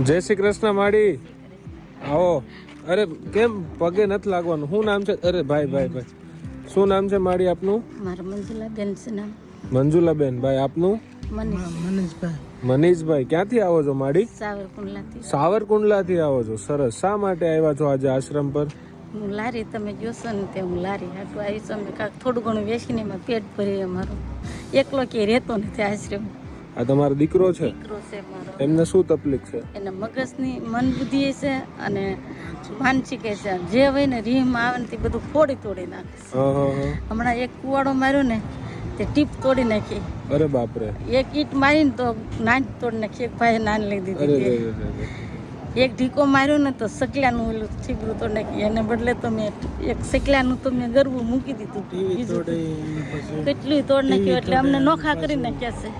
જય શ્રી કૃષ્ણ માડી, આવો. અરે કેમ પગે નથી લાગવાનું? શું નામ છે? અરે ભાઈ ભાઈ ભાઈ, શું નામ છે માડી આપનું? મારું મંજુલાબેન છે નામ. મંજુલાબેન. ભાઈ આપનું? મનીષભાઈ. મનીષભાઈ. ક્યાંથી આવો છો માડી? સાવરકુંડલાથી. સાવરકુંડલાથી આવો છો. સરસ. શા માટે આવ્યા છો આજે આશ્રમ પર? હું લારી તમે જોશો ને તે હું લારી હાટું આવી છું. અમે કાંઈક થોડું ઘણું વેચીને એમાં પેટ ભરી અમારું. એકલો ક્યાંય રહેતો નથી આશ્રમ. આ તમારો દીકરો છે? દીકરો છે મારો. એમને શું તકલીફ છે? એને મગજની મન બુદ્ધિ છે અને માનસિક છે. જે હોય ને રીમ આવે ને તે બધું ફોડી તોડી નાખે છે. હમણાં એક કુવાડો માર્યો ને તે ટીપ તોડી નાખી. અરે બાપરે. એક ઈટ મારીને તો નાન તોડી નાખી. એક ભાઈ નાન લઈ દીધી. એક ઢીકો માર્યો ને તો સકલાનું ઓલું છીબરું તોડી નાખી. એને બદલે તો મેં એક સકલાનું તો મેં ગરબું મૂકી દીધું. કેટલું તોડી નાખ્યું એટલે અમને નોખા કરી નાખ્યા છે.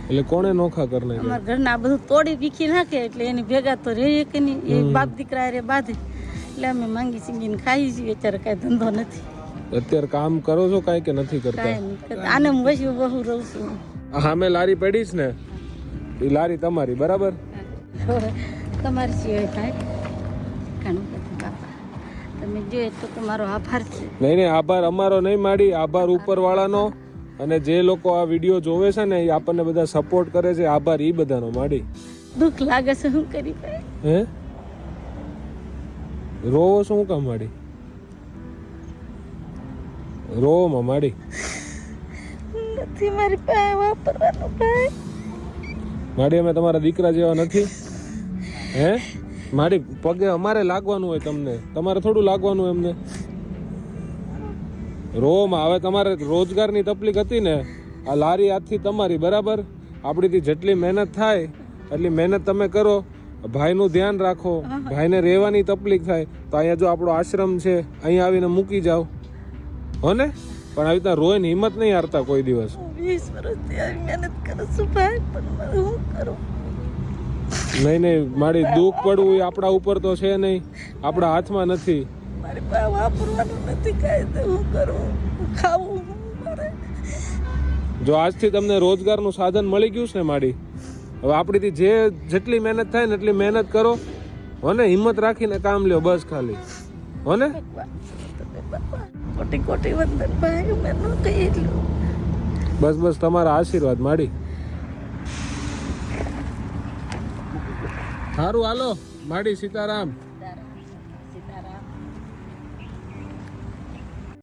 એટલે કોણે નોખા કરી નાખ્યા? અમારા ઘરના આ બધું તોડી બીખી નાખે એટલે એની ભેગા તો રહીએ કે નહીં. એ બાપ દીકરા રે બાંધે એટલે અમે માંગી સીંગીને ખાઈ છીએ. અત્યારે કાંઈ ધંધો નથી. અત્યારે કામ કરો છો કાંઈ કે નથી કરતા? કાંઈ નહીં. આને હું વસી બહુ રહું છું. સામે લારી પડી છે ને, એ લારી તમારી બરાબર? તમારી સિવાય ભાઈ ઘણું બધું બાપા. તમે જો એટલો તમારો આભાર છે. નહીં નહીં, આભાર અમારો નહીં માડી, આભાર ઉપરવાળાનો. અને જે લોકો આ વિડીયો જોવે છે ને એ આપણને બધા સપોર્ટ કરે છે, આભાર ઈ બધાનો માડી. દુઃખ લાગે છે શું કરી ભાઈ? હે રોવો શું કામ માડી? રોવો માં માડી? નથી મારી પાસે વાપરવાનું ભાઈ. માડી અમે તમારા દીકરા જેવા નથી? હે માડી, પગે અમારે લાગવાનું હોય, તમને તમારે થોડું લાગવાનું એમને? રોમાં હવે તમારે રોજગારની તકલીફ હતી ને, આ લારી આજથી તમારી બરાબર. આપણીથી જેટલી મહેનત થાય એટલી મહેનત તમે કરો. ભાઈનું ધ્યાન રાખો. ભાઈને રહેવાની તકલીફ થાય તો અહીંયા જો આપણો આશ્રમ છે, અહીંયા આવીને મૂકી જાઓ, હો ને? પણ આવી રીતના રોઈને હિંમત નહીં હારતા કોઈ દિવસ. 20 વર્ષથી આવી મહેનત કરું છું ભાઈ, પણ મારે શું કરું? નહીં નહીં મારી, દુઃખ પડવું એ આપણા ઉપર તો છે નહીં, આપણા હાથમાં નથી. મારી પાસે વાપરવાનું નથી કાંઈ, તો હું કરું? ખાવું મારે. જો આજથી તમને રોજગારનું સાધન મળી ગયું છે ને માડી, હવે આપણીથી જેટલી મહેનત થાય ને એટલી મહેનત કરો, હો ને? હિંમત રાખીને કામ લ્યો બસ ખાલી, હો ને? કોટી કોટી વંદન ભાઈ, મેં ન કહી એટલું. બસ બસ, તમારા આશીર્વાદ માડી. સારું હાલો માડી, સીતારામ.